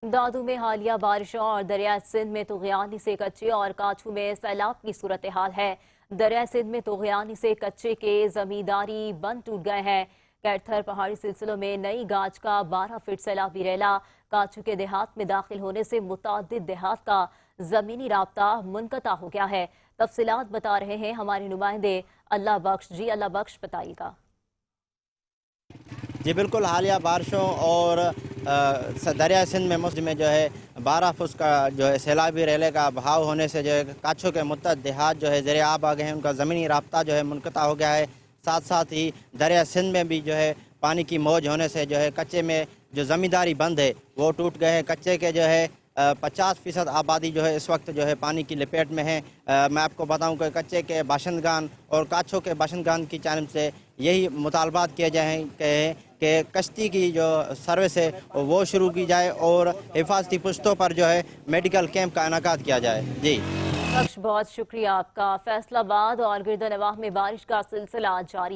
दादू में हालिया बारिशों और दरिया सिंध में तुगयानी से कच्चे और काछू में सैलाब की सूरत हाल है। दरिया सिंध में तुगयानी से कच्चे के जमींदारी बंद टूट गए हैं। कैथर पहाड़ी सिलसिलों में नई गाज का 12 फीट सैलाबी रेला काछू के देहात में दाखिल होने से मुतादिद देहात का जमीनी राब्ता मुनक़ता हो गया है। तफसीलात बता रहे हैं हमारे नुमाइंदे अल्लाह बख्श। जी अल्लाह बख्श, बताइएगा। जी बिल्कुल, हालिया बारिशों और दरिया सिंध में मुस्लिम में जो है 12 फुट का जो है सैलाबी रेले का बहाव होने से जो है काछों के मुतअद्दिद देहात जो है ज़ेरे आब आ गए हैं। उनका ज़मीनी राब्ता जो है मुनक़ता हो गया है। साथ साथ ही दरिया सिंध में भी जो है पानी की मौज होने से जो है कच्चे में जो ज़मींदारी बंद है वो टूट गए हैं। कच्चे के जो है 50% आबादी जो है इस वक्त जो है पानी की लपेट में है। मैं आपको बताऊं कि कच्चे के बाशिंदगान और काछों के बाशिंदगान की जानिब से यही मुतालबात किए जाए कि कश्ती की जो सर्विस है वो शुरू की जाए और हिफाजती पुश्तों पर जो है मेडिकल कैंप का इनेकाद किया जाए। जी बख्श, बहुत शुक्रिया आपका। फैसलाबाद और गिरदनवाह में बारिश का सिलसिला जारी